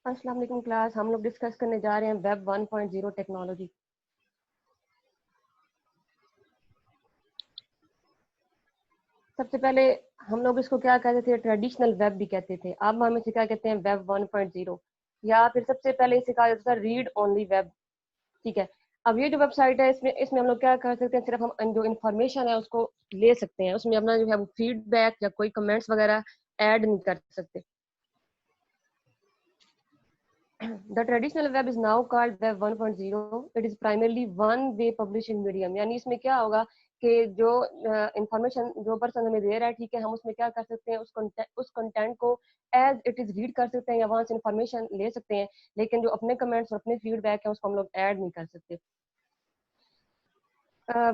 अस्सलाम वालेकुम क्लास। हम लोग डिस्कस करने जा रहे हैं वेब 1.0 टेक्नोलॉजी। सबसे पहले हम लोग इसको क्या कहते थे, ट्रेडिशनल वेब भी कहते थे। अब हम इसे क्या कहते हैं, वेब 1.0, या फिर सबसे पहले इसे कहा जाता था रीड ओनली वेब। ठीक है। अब ये जो वेबसाइट है, इसमें इसमें हम लोग क्या कर सकते हैं, सिर्फ हम जो इन्फॉर्मेशन है उसको ले सकते हैं। उसमें अपना जो है वो फीडबैक या कोई कमेंट्स वगैरह ऐड नहीं कर सकते। The traditional web is now called Web 1.0. It is primarily one-way publishing medium. यानी इसमें क्या होगा कि जो इंफॉर्मेशन जो पर्सन हमें दे रहा है, ठीक है, हम उसमें क्या कर सकते हैं, उस कंटेंट को एज इट इज रीड कर सकते हैं या वहां से इंफॉर्मेशन ले सकते हैं, लेकिन जो अपने कमेंट्स और अपने फीडबैक है उसको हम लोग ऐड नहीं कर सकते।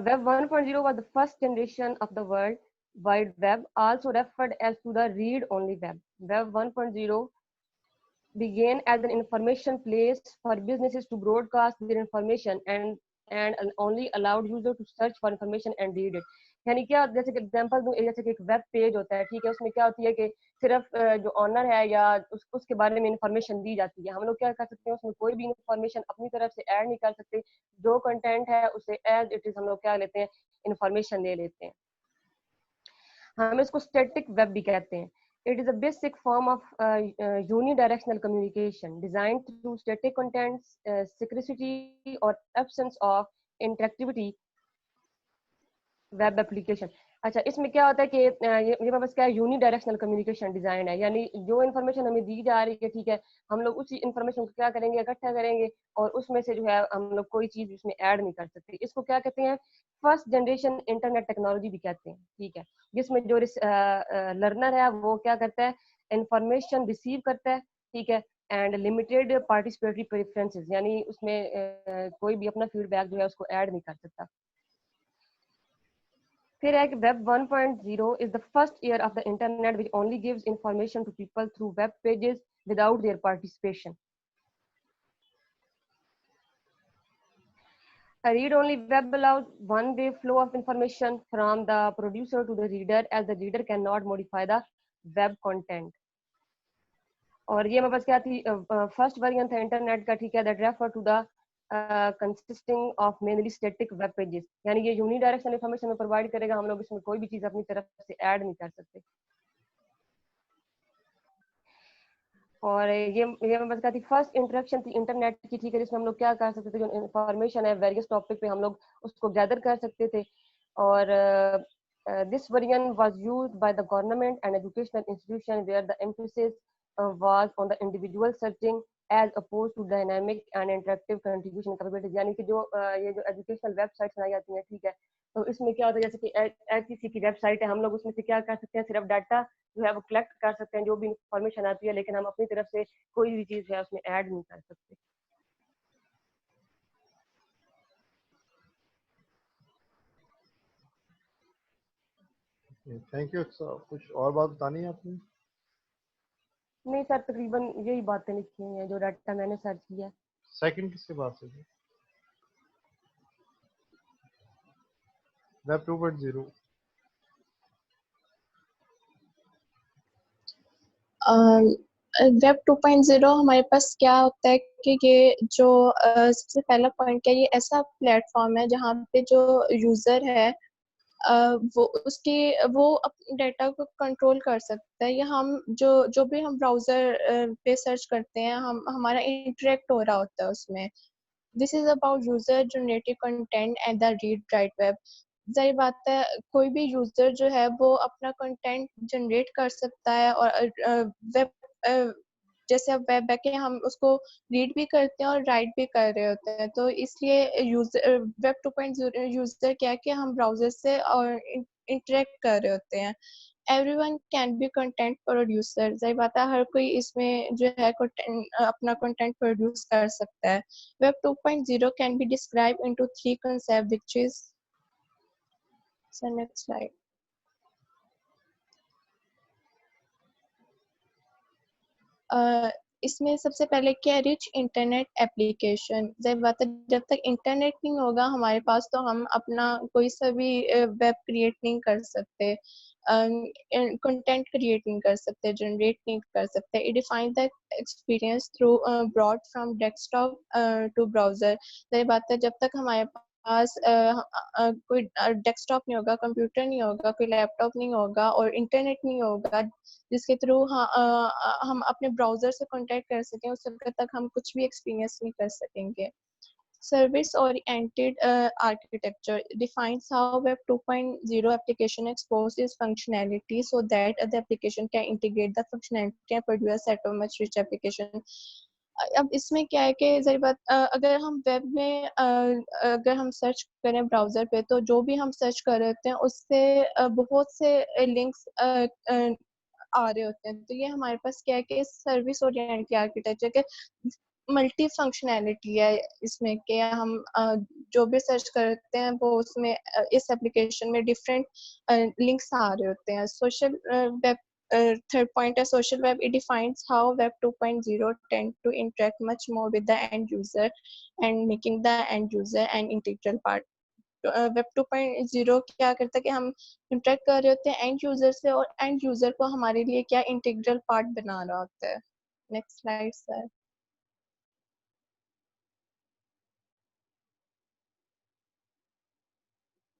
Web 1.0 was the first generation of the World Wide Web, also referred as to the read-only web. Web 1.0 began as an information place for businesses to broadcast their information and only allowed user to search for information and read it. यानी क्या, जैसे कि example दूं, जैसे कि एक web page होता है, ठीक है, उसमें क्या होती है कि सिर्फ जो ऑनर है या उसके बारे में इंफॉर्मेशन दी जाती है। हम लोग क्या कर सकते हैं, उसमें कोई भी इंफॉर्मेशन अपनी तरफ से ऐड नहीं कर सकते। जो कंटेंट है उसे एज इट इज हम लोग क्या लेते हैं, इंफॉर्मेशन ले लेते हैं। हम इसको स्टैटिक वेब भी कहते हैं। It is a basic form of unidirectional communication designed through static contents, scarcity or absence of interactivity web application. अच्छा, इसमें क्या होता है कि ये बस क्या है, यूनी डायरेक्शनल कम्युनिकेशन डिजाइन है। यानी जो इन्फॉर्मेशन हमें दी जा रही है, ठीक है, हम लोग उसी इन्फॉर्मेशन को क्या करेंगे, इकट्ठा करेंगे और उसमें से जो है हम लोग कोई चीज उसमें ऐड नहीं कर सकते। इसको क्या कहते हैं, फर्स्ट जनरेशन इंटरनेट टेक्नोलॉजी भी कहते हैं। ठीक है। जिसमें जो लर्नर है वो क्या करता है, इंफॉर्मेशन रिसीव करता है, ठीक है, एंड लिमिटेड पार्टिसिपेटरी प्रेफरेंसेस, यानी उसमें कोई भी अपना फीडबैक जो है उसको ऐड नहीं कर सकता। फिर है कि Web 1.0 is the first year of the internet which only gives information to people through web pages without their participation. A read-only web allows one-way flow of information from the producer to the reader, as the reader cannot modify the web content. और ये मेरे पास क्या थी, first variant था internet का, ठीक है, that refer to the consisting of mainly static web pages. यानी ये यूनिडायरेक्शनल इंफॉर्मेशन में प्रोवाइड करेगा, हम लोग इसमें कोई भी चीज अपनी तरफ से ऐड नहीं कर सकते। और ये मैं बता थी फर्स्ट इंटरेक्शन थी इंटरनेट की, ठीक है, जिसमें हम लोग क्या कर सकते थे, जो इन्फॉर्मेशन है वेरियस टॉपिक पे हम लोग उसको गैदर कर सकते थे। और this version was used by the government and educational institution where the emphasis was on the individual searching as oppose to dynamic and interactive contribution capabilities. यानी कि जो ये जो एजुकेशनल वेबसाइट्स बनाई जाती हैं, ठीक है, तो इसमें क्या होता है, जैसे कि एचईसी की वेबसाइट है, हम लोग उसमें से क्या कर सकते हैं, सिर्फ डाटा जो है वो कलेक्ट कर सकते हैं, जो भी इंफॉर्मेशन आती है, लेकिन हम अपनी तरफ से कोई भी चीज है उसमें ऐड नहीं कर सकते। Thank you. कुछ और बात बतानी है आपने? नहीं सर, तकरीबन यही बातें लिखी हुई हैं जो डाटा मैंने सर्च किया। सेकंड किससे बात है? वेब 2.0। वेब 2.0 हमारे पास क्या होता है कि ये जो सबसे पहला पॉइंट क्या, ये ऐसा प्लेटफॉर्म है जहाँ पे जो यूजर है वो उसकी वो अपने डाटा को कंट्रोल कर सकता है, या हम जो भी हम ब्राउजर पे सर्च करते हैं, हम हमारा इंटरेक्ट हो रहा होता है उसमें। This is about user generative content and the read write web. सही बात है, कोई भी यूजर जो है वो अपना कंटेंट जनरेट कर सकता है, और वेब जैसे अब वेब है कि हम उसको रीड भी करते हैं और राइट भी कर रहे होते हैं। तो इसलिए यूजर वेब 2.0 यूजर क्या है कि हम ब्राउजर से और इंटरेक्ट कर रहे होते हैं। Everyone can be content producer. सही बात है, हर कोई इसमें जो है अपना कंटेंट प्रोड्यूस कर सकता है। Web 2.0 can be described into three concepts, which is, so next slide. इसमें सबसे पहले क्या है, रिच इंटरनेट एप्लीकेशन। जब बात है, जब तक इंटरनेट नहीं होगा हमारे पास तो हम अपना कोई सा भी वेब क्रिएट नहीं कर सकते, कंटेंट क्रिएट नहीं कर सकते, जनरेट नहीं कर सकते। It define the experience through broad from desktop to browser. ये बात है, जब तक हमारे पास कोई डेस्कटॉप नहीं होगा, कंप्यूटर नहीं होगा, कोई लैपटॉप नहीं होगा और इंटरनेट नहीं होगा जिसके थ्रू हम अपने ब्राउजर से कांटेक्ट कर सकें, उस वक्त तक हम कुछ भी एक्सपीरियंस नहीं कर सकेंगे। Service oriented architecture defines how Web 2.0 application exposes functionality so that the application can integrate the functionality and produce a set of much rich application. अब इसमें क्या है कि जरी बात, अगर हम वेब में अगर हम सर्च करें ब्राउजर पे, तो जो भी हम सर्च कर रहे होते हैं उससे बहुत से लिंक्स आ रहे होते हैं। तो ये हमारे पास क्या है कि सर्विस ओरिएंटेड आर्किटेक्चर के मल्टी फंक्शनैलिटी है इसमें, कि हम जो भी सर्च करते हैं वो उसमें इस एप्लीकेशन में डिफरेंट लिंक्स आ रहे होते हैं। Social web, third point is social web. It defines how Web 2.0 tend to interact much more with the end user and making the end user an integral part. Web 2.0 क्या करता है कि हम interact कर रहे होते हैं एंड यूजर से, और एंड यूजर को हमारे लिए क्या इंटीग्रल पार्ट बना रहा होता है। Next slide sir.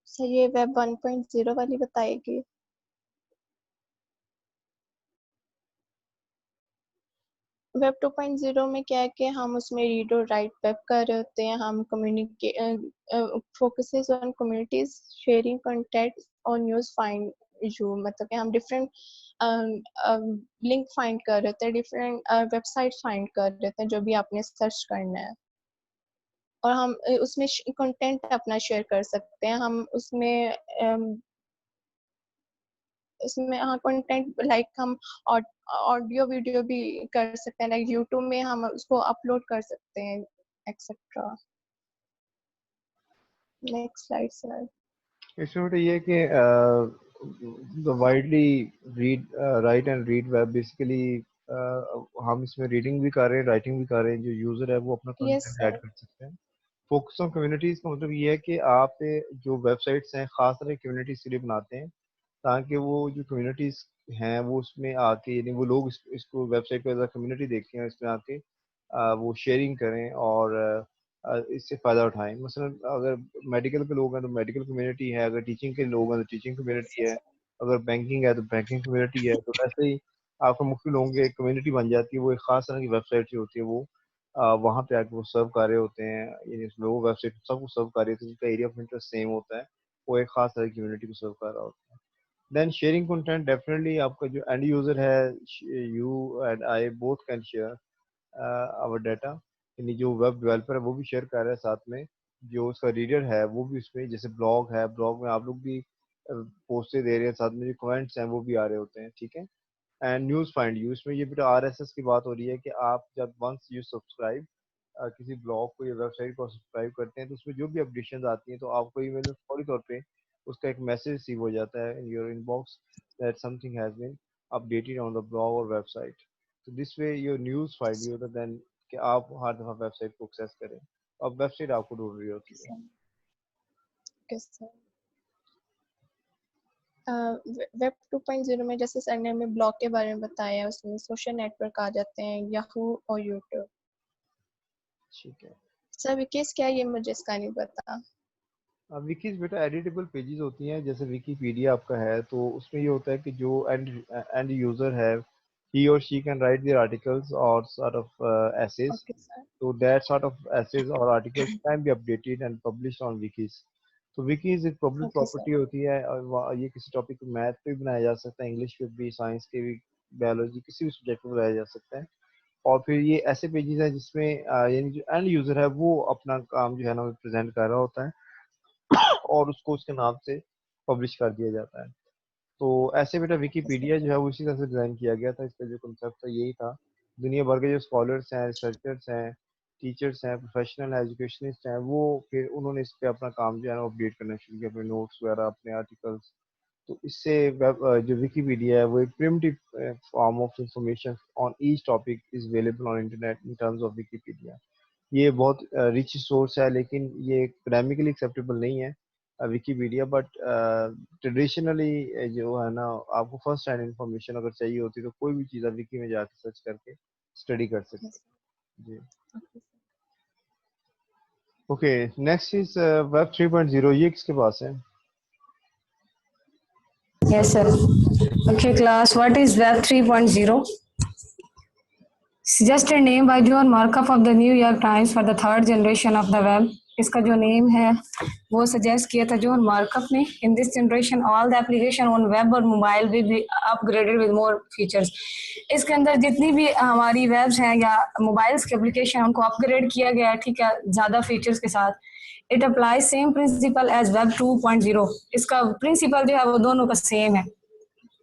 सर ये वेब 1.0 वाली बताएगी। वेब 2.0 में क्या है कि हम उसमें रीड और राइट वेब कर रहे होते हैं। हम communicate focuses on communities sharing content और न्यूज़ फाइंड यू, मतलब कि हम डिफरेंट लिंक फाइंड कर रहे होते हैं, डिफरेंट वेबसाइट फाइंड कर रहे होते हैं जो भी आपने सर्च करना है, और हम उसमें कंटेंट अपना शेयर कर सकते हैं। हम उसमें इसमें हाँ कंटेंट लाइक हम ऑडियो वीडियो भी कर सकते हैं, लाइक यूट्यूब में हम उसको अपलोड कर सकते हैं एक्सेट्रा। Next slide sir. इसमें बेटा ये है कि the widely read write and read web basically हम इसमें रीडिंग भी कर रहे हैं, राइटिंग भी कर रहे हैं। जो यूजर है वो अपना यस कंटेंट ऐड सर। कर सकते हैं। फोकस ऑन कम्युनिटीज का मतलब ये है कि आप जो वेबसाइट्स हैं खास तरह कम्युनिटीज के लिए बनाते हैं, ताकि वो जो कम्युनिटीज हैं वो उसमें आके, यानी वो लोग इसको वेबसाइट को एज अ कम्युनिटी देखें और इसमें आके वो शेयरिंग करें और इससे फ़ायदा उठाएं। मसलन अगर मेडिकल के लोग हैं तो मेडिकल कम्युनिटी है, अगर टीचिंग के लोग हैं तो टीचिंग कम्युनिटी है, अगर बैंकिंग है तो बैंकिंग कम्युनिटी है। तो वैसे ही आपको मुख्य लोगों की एक कम्युनिटी बन जाती है। वो एक खास तरह की वेबसाइट जो होती है वो वहाँ पे आके वो सर्व कर रहे होते हैं, यानी लोग वेबसाइट सबको सर्व कर रहे होते हैं जिनका एरिया ऑफ इंटरेस्ट सेम होता है। वो एक खास तरह की कम्युनिटी को सर्व कर रहा होता है। देन शेयरिंग कंटेंट डेफिनेटली आपका जो एंड यूजर है, you and I both can share our data. यानी जो वेब डेवलपर है वो भी शेयर कर रहा है, साथ में जो उसका रीडर है वो भी उसमें, जैसे ब्लॉग है, ब्लॉग में आप लोग भी पोस्टें दे रहे हैं, साथ में जो कमेंट्स हैं वो भी आ रहे होते हैं, ठीक है। एंड न्यूज़ फाइंड यू, इसमें ये बेटा आरएसएस की बात हो रही है कि आप जब वंस यू सब्सक्राइब किसी ब्लॉग को या वेबसाइट को सब्सक्राइब करते हैं तो उसमें जो भी अपडेशन आती हैं तो आपको ईमेल में फौरी तौर पे उसका एक मैसेज रिसीव हो जाता है in your inbox that something has been updated on the blog और वेबसाइट। तो this way your news find you then कि आप हर दफ़ा वेबसाइट को एक्सेस करें। अब वेबसाइट आपको ढूंढ रही होती है। वेब 2.0 में जैसे सर ने हमें ब्लॉग के बारे में बताया, उसमें सोशल नेटवर्क आ जाते हैं, याहू और यूट्यूब। ठीक है। सर विकेस क्या है, ये मुझे इसका नहीं पता। विकीज बेटा एडिटेबल पेजेस होती हैं, जैसे विकीपीडिया आपका है तो उसमें ये होता है कि जो एंड यूजर है he or she can write their articles or sort of essays. Okay sir. So that sort of essays or articles can be updated and published on wikis. तो wikis एक पब्लिक ओके सर। प्रॉपर्टी होती है और ये किसी topic पे math पे भी बनाया जा सकता है, इंग्लिश पे भी, साइंस के भी, बायोलॉजी किसी भी सब्जेक्ट में बनाया जा सकता है। और फिर ये ऐसे पेजेस हैं जिसमें यानी जो एंड यूजर है वो अपना काम जो है ना प्रेजेंट कर रहा होता है और उसको उसके नाम से पब्लिश कर दिया जाता है। तो ऐसे बेटा विकीपीडिया जो है वो इसी तरह से डिज़ाइन किया गया था। इसका जो कंसेप्ट था यही था। दुनिया भर के जो स्कॉलर्स हैं, रिसर्चर्स हैं, टीचर्स हैं, प्रोफेशनल एजुकेशनिस्ट हैं, वो फिर उन्होंने इस पे अपना काम जो है ना अपडेट करना शुरू किया, अपने नोट्स वगैरह, अपने आर्टिकल्स तो इससे वेब जो विकीपीडिया है वो एक primitive form of information on each topic is available on internet in terms of Wikipedia. ये बहुत रिच सोर्स है, लेकिन ये एकेडमिकली एक्सेप्टेबल नहीं है विकीपीडिया, बट ट्रेडिशनली जो है ना, आपको फर्स्ट हैंड इंफॉर्मेशन अगर चाहिए होती है तो कोई भी चीज़ आप विकी में जाकर सर्च करके स्टडी कर सकते हैं जी। ओके, नेक्स्ट इज वेब 3.0, ये किसके पास है? Yes, sir. Okay, class, what is Web 3.0? Just a name by John Markup of the New York Times for the third generation of the web. इसका जो name है वो सजेस्ट किया था John Markoff ने। In this generation all the application on web और mobile will be upgraded with more features. इसके अंदर जितनी भी हमारी वेब्स हैं या मोबाइल्स के एप्लीकेशन उनको अपग्रेड किया गया है, ठीक है, ज़्यादा फीचर्स के साथ। It applies same principle as web 2.0। इसका प्रिंसिपल जो है वो दोनों का सेम है।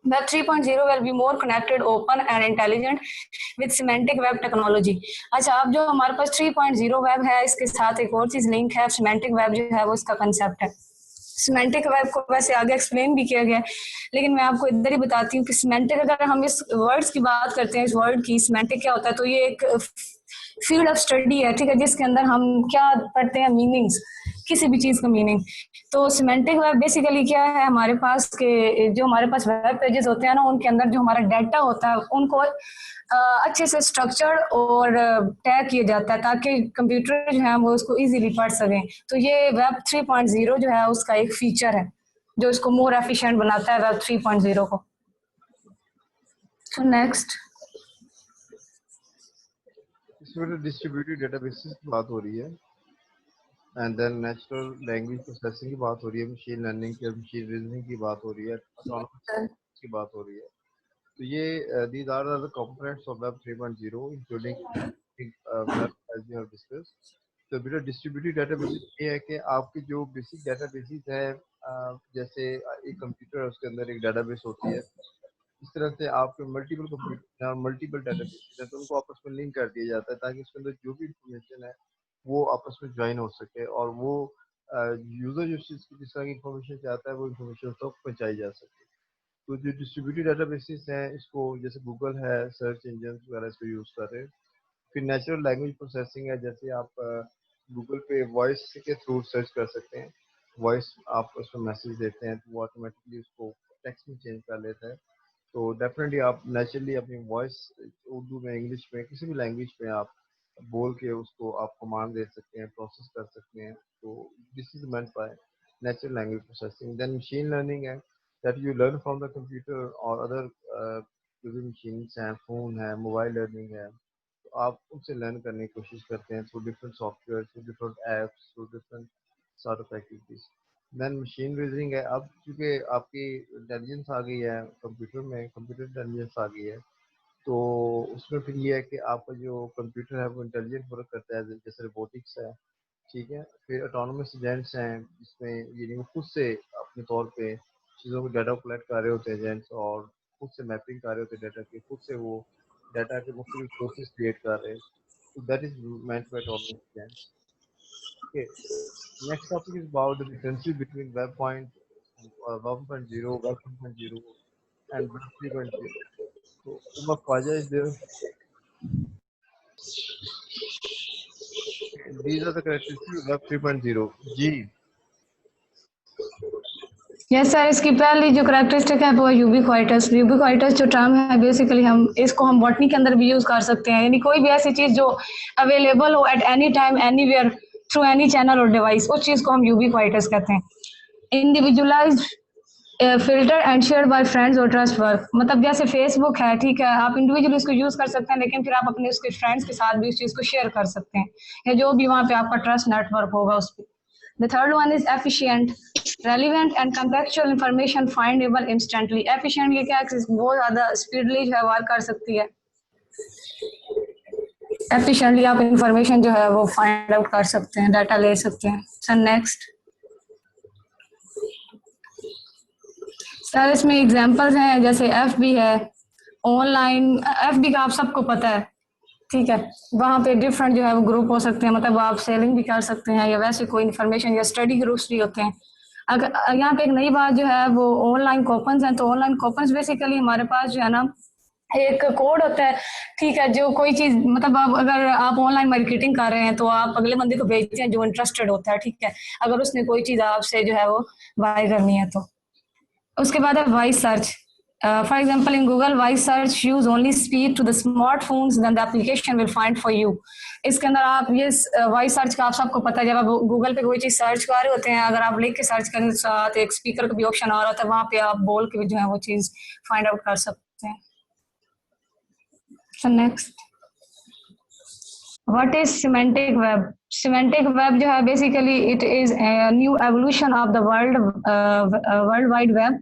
Web 3.0 will be more connected, open and intelligent with semantic web technology। अच्छा, अब जो हमारे पास 3.0 वेब है, इसके साथ एक और चीज लिंक है, semantic web जो है वो इसका कंसेप्ट है। semantic वेब को वैसे आगे एक्सप्लेन भी किया गया है, लेकिन मैं आपको इधर ही बताती हूँ कि semantic, अगर हम इस वर्ड्स की बात करते हैं, इस वर्ड की semantic क्या होता है, तो ये एक फील्ड ऑफ स्टडी है, ठीक है, जिसके अंदर हम क्या पढ़ते हैं, मीनिंग्स, किसी भी चीज का मीनिंग। तो सिमेंटिक वेब बेसिकली क्या है, हमारे पास के जो हमारे पास वेब पेजेस होते हैं ना, उनके अंदर जो हमारा डाटा होता है उनको अच्छे से स्ट्रक्चर और टैग किया जाता है ताकि कंप्यूटर जो है वो उसको इजीली पढ़ सकें। तो ये वेब 3.0 जो है उसका एक फीचर है जो इसको मोर एफिशिएंट बनाता है, वेब 3.0 को। तो नेक्स्ट, इसमें डिस्ट्रीब्यूटेड डेटाबेसेस की बात हो रही है, and then natural language processing की बात हो रही है, मशीन लर्निंग की, मशीन रीजनिंग की बात हो रही है, ऑटोनॉमस की बात हो रही है। तो ये these are the components of web 3.0 including web as we have discussed. तो बेटा डिस्ट्रीब्यूटेड डेटाबेसेस ये है कि आपके जो बेसिक डेटाबेसेस है, जैसे एक कंप्यूटर है उसके अंदर एक डेटाबेस होती है, इस तरह से आपके मल्टीपल कंप्यूटर और मल्टीपल डेटाबेसेस है तो उनको आपस में लिंक कर दिया जाता है ताकि उसके अंदर जो भी इंफॉर्मेशन है वो आपस में ज्वाइन हो सके और वो यूजर जिस तरह की इंफॉर्मेशन चाहता है वो इंफॉर्मेशन तक पहुंचाई जा सके। तो जो डिस्ट्रीब्यूटेड डेटाबेसेस हैं, इसको जैसे गूगल है, सर्च इंजन वगैरह इसको यूज़ कर रहे हैं। फिर नेचुरल लैंग्वेज प्रोसेसिंग है, जैसे आप गूगल पे वॉइस के थ्रू सर्च कर सकते हैं, वॉइस आप उसमें मैसेज देते हैं तो वो ऑटोमेटिकली उसको टेक्स्ट में चेंज कर लेता है। तो डेफिनेटली आप नेचुरली अपनी वॉइस उर्दू में, इंग्लिश में, किसी भी लैंग्वेज में आप बोल के उसको आप कमांड दे सकते हैं, प्रोसेस कर सकते हैं। तो this is meant by natural language processing. Then machine learning है, that you learn from the computer और अदर जो भी मशीन्स हैं, फ़ोन है, मोबाइल लर्निंग है, तो आप उनसे लर्न करने की कोशिश करते हैं through different software, through different apps, through different sort of activities. Then machine reasoning है, अब चूँकि आपकी इंटेलिजेंस आ गई है कंप्यूटर में, कंप्यूटर इंटेलिजेंस आ गई है, तो उसमें फिर ये है कि आपका जो कंप्यूटर है वो इंटेलिजेंट वर्क करता है, जैसे रोबोटिक्स है, ठीक है। फिर ऑटोनोमस एजेंट्स हैं, जिसमें ये वो खुद से अपने तौर पे चीज़ों को डाटा कलेक्ट कर रहे होते हैं एजेंट्स, और खुद से मैपिंग कर रहे होते हैं डाटा की, खुद से वो डाटा के मुख्तलिफ सोर्सेज क्रिएट कर रहे हैं। तो that is meant bye autonomous agents. Okay, next topic is about the differences between Web 1.0, Web 2.0, and Web 3.0. So, Umar Khwaja is there. These are the characteristics of Web 3.0. जी। Yes sir, इसकी पहली जो characteristic है वो है ubiquitous. Ubiquitous जो term है basically हम इसको बॉटनी के अंदर भी यूज कर सकते हैं, यानी कोई भी ऐसी चीज जो अवेलेबल हो at any time anywhere through any channel और डिवाइस, उस चीज को हम यूबिक्विटस कहते हैं। Individualized, filter and share by friends और ट्रस्ट वर्क, मतलब जैसे फेसबुक है, ठीक है, आप इंडिविजुअली इसको यूज कर सकते हैं, लेकिन फिर आप अपने उसके फ्रेंड्स के साथ भी उस चीज को शेयर कर सकते हैं, या जो भी वहाँ पे आपका ट्रस्ट नेटवर्क होगा उस पर। The third one is efficient, relevant and contextual information findable instantly। Efficient ये क्या है, बहुत ज़्यादा स्पीडली व्यवहार कर सकती है, efficiently आप इंफॉर्मेशन जो है वो फाइंड आउट कर सकते हैं, डाटा ले सकते हैं। सर नेक्स्ट, सर इसमें एग्जांपल्स हैं, जैसे FB है, ऑनलाइन FB का आप सबको पता है, ठीक है, वहाँ पे डिफरेंट जो है वो ग्रुप हो सकते हैं, मतलब आप सेलिंग भी कर सकते हैं या वैसे कोई इन्फॉर्मेशन या स्टडी ग्रुप्स भी होते हैं। अगर यहाँ पे एक नई बात जो है वो ऑनलाइन कूपन्स हैं। तो ऑनलाइन कूपन्स बेसिकली हमारे पास जो है ना एक कोड होता है, ठीक है, जो कोई चीज मतलब आप अगर आप ऑनलाइन मार्केटिंग कर रहे हैं तो आप अगले बंदे को भेजते हैं जो इंटरेस्टेड होता है, ठीक है, अगर उसने कोई चीज आपसे जो है वो बाय करनी है तो। उसके बाद है voice search. For example in Google voice search use only speak to the smartphones then the application will find for you. इसके अंदर आप ये वॉइस सर्च का आप सबको पता है, जब आप गूगल पे कोई चीज सर्च कर रहे होते हैं, अगर आप लिख के सर्च करने के साथ एक स्पीकर का भी ऑप्शन आ रहा होता है, वहां पे आप बोल के भी जो है वो चीज फाइंड आउट कर सकते हैं। So next, what is semantic web? Semantic web जो है basically it is a new evolution of the world wide web,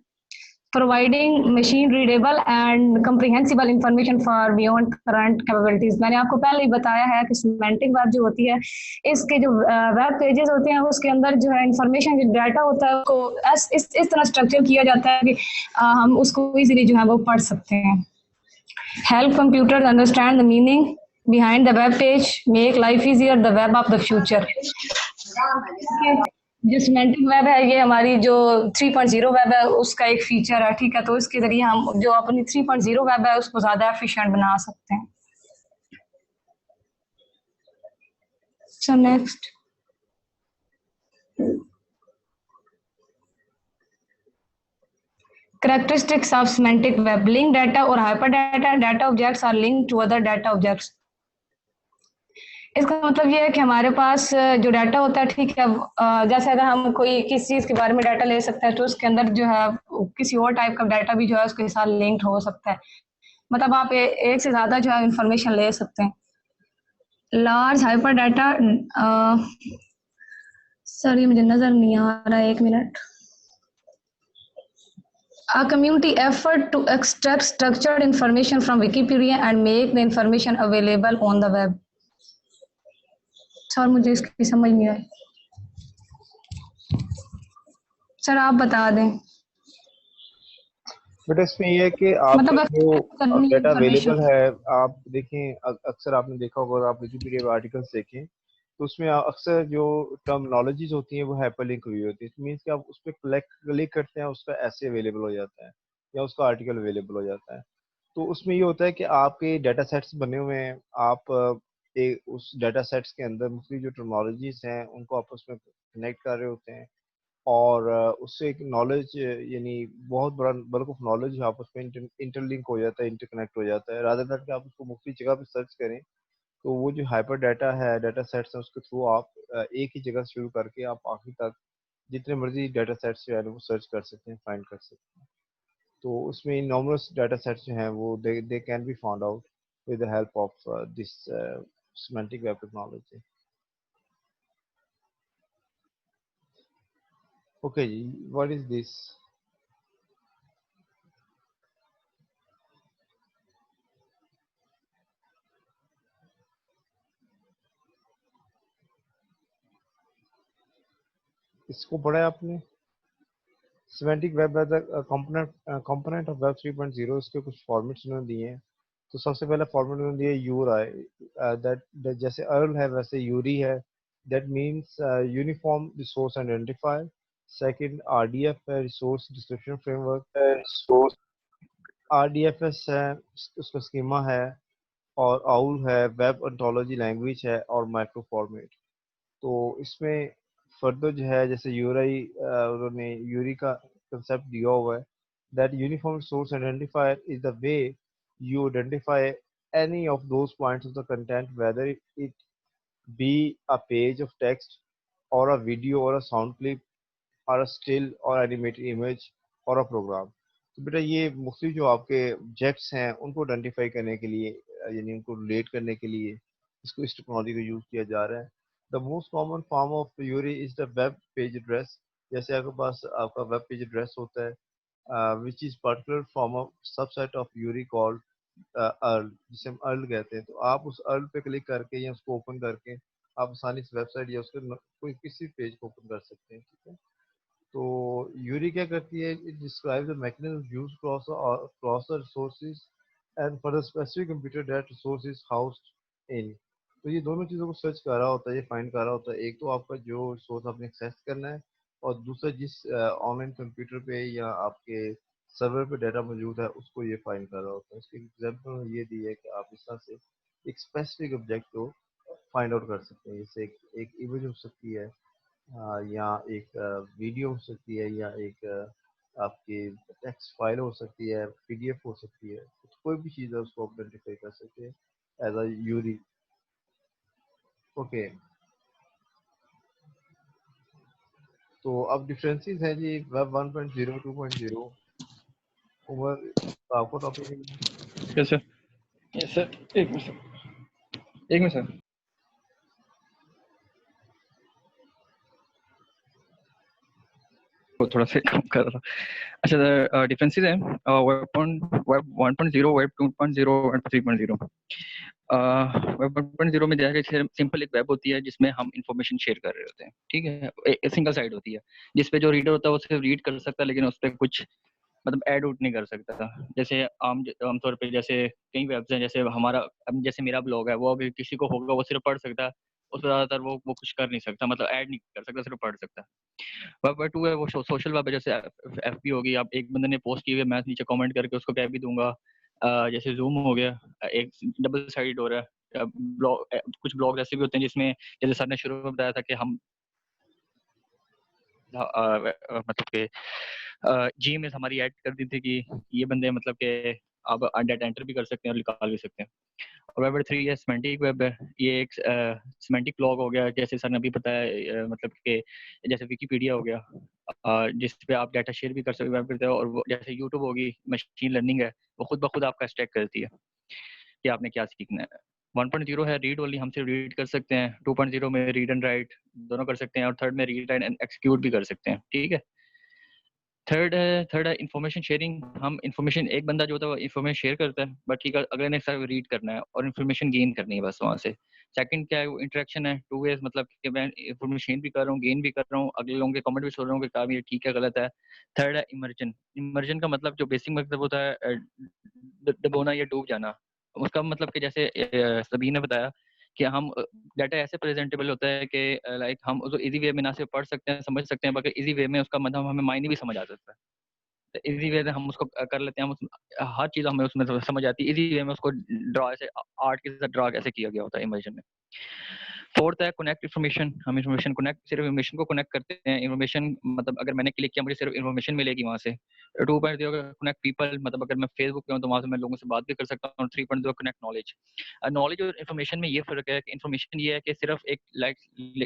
providing machine readable and comprehensible information for beyond current capabilities। मैंने आपको पहले ही बताया है कि semantic web जो होती है, इसके जो वेब पेजेस होते हैं उसके अंदर जो है इंफॉर्मेशन जो डाटा होता है उसको इस तरह स्ट्रक्चर किया जाता है कि हम उसको इजीली जो है वो पढ़ सकते हैं। Help computers understand the meaning behind the web page, make life easier, the web of the future। जो सिमेंटिक वेब है ये हमारी जो 3.0 वेब है उसका एक फीचर है, ठीक है, तो इसके जरिए हम जो अपनी 3.0 वेब है उसको ज्यादा एफिशिएंट बना सकते हैं। So next, characteristics of semantic web: link data or hyperdata, data objects are linked to other data objects। इसका मतलब ये है कि हमारे पास जो डाटा होता है, ठीक है, जैसे अगर हम कोई किसी चीज के बारे में डाटा ले सकते हैं तो उसके अंदर जो है किसी और टाइप का डाटा भी जो है उसके साथ लिंक्ड हो सकता है, मतलब आप एक से ज्यादा जो है इंफॉर्मेशन ले सकते हैं। लार्ज हाइपर डाटा, सॉरी मुझे नजर नहीं आ रहा है, एक minute. A community effort to extract structured information from Wikipedia and make the information available on the web। Sir मुझे इसकी समझ नहीं आई, सर आप बता दें। बट इसमें ये है कि आपका मतलब जो डाटा इंफॉर्मेशन, अवेलेबल है, आप देखें अक्सर आपने देखा होगा, अगर आप विकिपीडिया पे आर्टिकल्स देखें तो उसमें अक्सर जो टर्मिनोलॉजीज होती हैं वो हाइपरलिंक हुई होती है। मीन्स कि आप उस पर क्लिक करते हैं, उसका ऐसे अवेलेबल हो जाता है या उसका आर्टिकल अवेलेबल हो जाता है। तो उसमें ये होता है कि आपके डाटा सेट्स बने हुए हैं, आप उस डाटा सेट्स के अंदर मुख्तलिफ जो टर्मिनोलॉजीज हैं उनको आपस में कनेक्ट कर रहे होते हैं और उससे एक नॉलेज यानी बहुत बड़ा बल्क ऑफ नॉलेज आपस में इंटरलिंक हो जाता है, इंटरकनेक्ट हो जाता है। रादर दैन कि आप उसको मुख्तलिफ जगह पे सर्च करें, तो वो जो हाइपर डाटा है, डाटा सेट्स हैं, उसके थ्रू आप एक ही जगह से शुरू करके आप आखिर तक जितने मर्जी डाटा सेट्स जो है वो सर्च कर सकते हैं, फाइंड कर सकते हैं। तो उसमें इनॉर्मस डाटा सेट्स जो हैं वो they can be found out with the help of this semantic web technology. Okay जी, व्हाट इज दिस? इसको पढ़ा है आपने? Semantic web as a component of web 3.0। इसके कुछ फॉर्मेट्स उन्होंने दिए हैं। तो सबसे पहला फॉर्मेट उन्होंने दिया यूआरआई, दैट जैसे अर्ल है वैसे यूरी है, that means uniform resource identifier. Second RDF है, रिसोर्स डिस्क्रिप्शन फ्रेमवर्क। आरडीएफएस है, उसका स्कीमा है। और आउल है, वेब ओंटोलॉजी लैंग्वेज है। और माइक्रो फॉर्मेट। तो इसमें फर्दर जो है जैसे यूराई उन्होंने यूरी का कंसेप्ट दिया हुआ है, that uniform source identifier is the way you identify any of those points of the content, whether it be a page of text or a video or a sound clip or a still or animated image or a program। तो बेटा ये मुख्तलिफ जो आपके objects हैं उनको identify करने के लिए यानी उनको रिलेट करने के लिए इसको इस टेक्नोलॉजी का यूज़ किया जा रहा है। The most common form of Yuri is the web page address. जैसे आपके पास आपका वेब पेज एड्रेस होता है which is particular form of subset of Yuri called earl, जिसे हम अर्ल कहते हैं। तो आप उस अर्ल पे क्लिक करके या उसको ओपन करके आप आसानी से वेबसाइट या उसके कोई किसी पेज को ओपन कर सकते हैं, ठीक है। तो यूरी क्या करती है, it describes the mechanism used cross the resources and for the specific computer that resource is housed in. तो ये दोनों चीज़ों को सर्च कर रहा होता है, ये फाइंड कर रहा होता है। एक तो आपका जो रिसोर्स आपने एक्सेस करना है, और दूसरा जिस ऑनलाइन कंप्यूटर पे या आपके सर्वर पे डाटा मौजूद है उसको ये फाइंड कर रहा होता है। इसकी एग्जांपल ये दी है कि आप इस तरह से एक स्पेसिफिक ऑब्जेक्ट को फाइंड आउट कर सकते हैं। जैसे एक इमेज हो सकती है, या एक वीडियो हो सकती है, या एक आपकी टेक्स्ट फाइल हो सकती है, पीडीएफ हो सकती है, तो कोई भी चीज़ है उसको आप आइडेंटिफाई कर सकते हैं एज अ यूरी। ओके, तो अब डिफरेंसेस हैं जी वेब 1.0 2.0। उमर, आपको टॉपिक है? यस सर, यस सर, एक मिनट सर, एक मिनट सर। वो थोड़ा सा काम कर रहा था। अच्छा सर, डिफरेंसेस हैं वेब 1.0, वेब 2.0 और 3.0। वेब 1.0 में जैसे सिंपल एक वेब होती है जिसमें हम इंफॉर्मेशन शेयर कर रहे होते हैं, ठीक है। सिंगल साइड होती है जिसपे जो रीडर होता है वो सिर्फ रीड कर सकता है, लेकिन उस पर कुछ मतलब ऐड आउट नहीं कर सकता। जैसे आमतौर पे जैसे कई वेब्स हैं, जैसे हमारा अब जैसे मेरा ब्लॉग है, वो अगर किसी को होगा वो सिर्फ पढ़ सकता है, उससे ज़्यादातर वो कुछ कर नहीं सकता, मतलब ऐड नहीं कर सकता, सिर्फ पढ़ सकता है। वेब 2 है वो सोशल वेब है, जैसे एफबी होगी, आप एक बंदे ने पोस्ट की हुई है, मैं नीचे कमेंट करके उसको कह भी दूंगा। जैसे जूम हो गया, एक डबल साइड हो रहा है। ब्लॉग, कुछ ब्लॉग ऐसे भी होते हैं जिसमें जैसे सर ने शुरू में बताया था कि हम मतलब के जी में हमारी ऐड कर दी थी कि ये बंदे मतलब के आप डाटा एंटर भी कर सकते हैं और निकाल भी सकते हैं। और वेब 3 है सिमेंटिक वेब है, ये एक सिमेंटिक ब्लॉग हो गया, जैसे सर ने अभी बताया, मतलब कि जैसे विकिपीडिया हो गया, जिस पे आप डाटा शेयर भी कर सकते वेब करते हो। और वो जैसे यूट्यूब होगी, मशीन लर्निंग है, वो खुद ब खुद आपका स्टैक करती है कि आपने क्या सीखना है। 1.0 है रीड ओनली, हम सिर्फ रीड कर सकते हैं। 2.0 में रीड एंड राइट दोनों कर सकते हैं, और थर्ड में रीड एंड एक्सिक्यूट भी कर सकते हैं, ठीक है। थर्ड है इन्फॉर्मेशन शेयरिंग। हम इन्फॉर्मेशन, एक बंदा जो होता है वो इन्फॉर्मेशन शेयर करता है, बट ठीक है, अगले ने सब रीड करना है और इन्फॉर्मेशन गेन करनी है बस वहाँ से। सेकंड क्या है, वो इंटरेक्शन है, टू वेज, मतलब कि मैं इन्फॉर्मेशन भी कर रहा हूँ, गेन भी कर रहा हूँ, अगले लोगों के कमेंट भी सुन रहा हूँ कि काम ये ठीक है गलत है। थर्ड है इमर्जन। इमर्जन का मतलब जो बेसिक मतलब होता है डुबोना या डूब जाना। उसका मतलब कि जैसे सभी ने बताया कि हम डाटा ऐसे प्रेजेंटेबल होता है कि लाइक हम उसको इजी वे में ना सिर्फ पढ़ सकते हैं, समझ सकते हैं, बल्कि इजी वे में उसका मतलब हमें मायने भी समझ आ सकता है। इजी वे में हम उसको कर लेते हैं, हम हर चीज़ हमें उसमें समझ आती है। इजी वे में उसको ड्रा, ऐसे आर्ट के साथ ड्रा कैसे किया गया होता है इमेजिन में। फोर्थ है कनेक्ट इन्फॉर्मेशन। हम इन्फॉर्मेशन कनेक्ट, सिर्फ इन्फॉर्मेशन को कनेक्ट करते हैं। इन्फॉर्मेशन मतलब अगर मैंने क्लिक किया मुझे सिर्फ इन्फॉर्मेशन मिलेगी वहाँ से। 2.0 कनेक्ट पीपल, मतलब अगर मैं फेसबुक पे हूँ तो वहाँ से मैं लोगों से बात भी कर सकता हूँ। 3.0 कनेक्ट नॉलेज। नॉलेज और इन्फॉर्मेशन में ये फर्क है कि इन्फॉर्मेशन ये है कि सिर्फ एक लाइक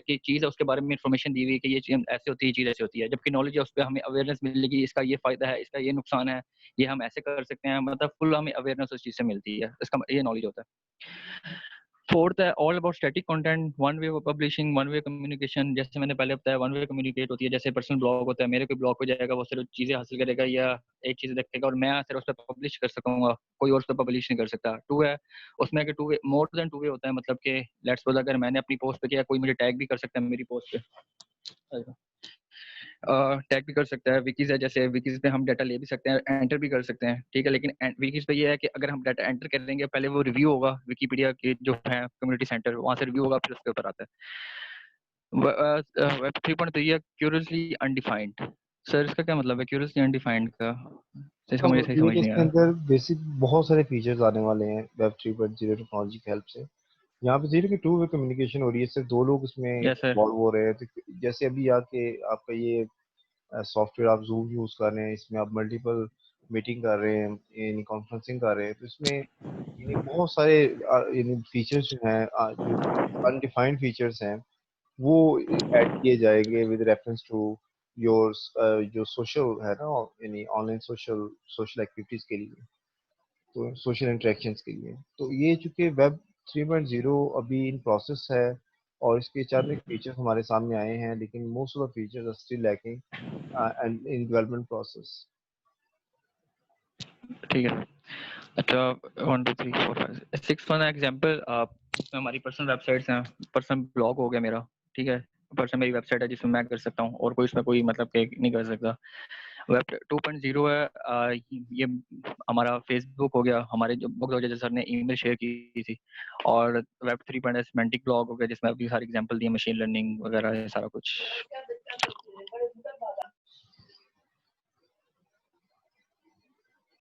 की चीज़ है, उसके बारे में इन्फॉर्मेशन दी हुई है कि ये चीज़ ऐसे होती है, चीज़ ऐसी होती है। जबकि नॉलेज है, उस पर हमें अवेयरनेस मिलेगी, इसका ये फायदा है, इसका ये नुकसान है, ये हम ऐसे कर सकते हैं, मतलब फुल हमें अवेयरनेस उस चीज़ से मिलती है, इसका ये नॉलेज होता है। फोर्थ है all about static content, one way publishing, one way communication. जैसे मैंने पहले बताया, वन वे कम्युनिकेट होती है, जैसे पर्सनल ब्लॉग होता है, मेरे कोई ब्लॉग हो जाएगा, वो सिर्फ चीज़ें हासिल करेगा या एक चीज़ देखेगा, और मैं सिर्फ उस पर पब्लिश कर सकूंगा, कोई और उस पर पब्लिश नहीं कर सकता। टू है उसमें कि two way, more than two way होता है, मतलब कि लेट्स सपोज अगर मैंने अपनी पोस्ट पे किया, कोई मुझे टैग भी कर सकता है मेरी पोस्ट पे, टैग भी कर सकता है। विकीज है, जैसे विकीज पे हम डाटा ले भी सकते हैं, एंटर भी कर सकते हैं, ठीक है। लेकिन विकीज पे ये है कि अगर हम डाटा एंटर करेंगे, पहले वो रिव्यू होगा विकिपीडिया के जो है कम्युनिटी सेंटर, वहाँ से रिव्यू होगा, फिर उसके ऊपर आता है। वेब 3.3 है क्यूरियसली अनडिफाइंड। सर इसका क्या मतलब है क्यूरियसली अनडिफाइंड का? इसका मुझे सही ये समझ कि नहीं इसके आया। अंदर बेसिक बहुत सारे फीचर्स आने वाले हैं वेब 3.0 टेक्नोलॉजी की हेल्प से। यहाँ पे जीरो की टू वे कम्युनिकेशन हो रही है, सिर्फ दो लोग इसमें यस सर। इन्वॉल्व हो रहे हैं। तो जैसे अभी आके आपका ये सॉफ्टवेयर आप जूम यूज कर रहे हैं, इसमें आप मल्टीपल मीटिंग कर रहे हैं, यानी कॉन्फ्रेंसिंग कर रहे हैं, तो इसमें यानी बहुत सारे यानी फीचर्स जो हैं, जो अनडिफाइंड फीचर्स हैं, वो ऐड किए जाएंगे विद रेफरेंस टू योर जो सोशल है ना, यानी ऑनलाइन सोशल सोशल एक्टिविटीज के लिए, तो सोशल इंटरेक्शंस के लिए। तो ये चूंकि वेब 3.0 अभी इन प्रोसेस है और इसके चंद एक फीचर्स हमारे सामने आए हैं, लेकिन most of the features are still lacking and in development process. ठीक है। अच्छा 1 2 3 4 5 6 वन एग्जांपल, हमारी पर्सनल वेबसाइट्स हैं, पर्सनल ब्लॉग हो गया मेरा, ठीक है। पर्सनल मेरी वेबसाइट है जिसमें मैं कर सकता हूँ और कोई इसमें कोई मतलब कि नहीं कर सकता। वेब 2.0 है, ये हमारा फेसबुक हो गया, हमारे जो बुक जैसे सर ने ईमेल शेयर की थी। और वेब 3 सिमेंटिक ब्लॉग हो गया, जिसमें अभी सारे एग्जांपल दिए, मशीन लर्निंग वगैरह है सारा कुछ।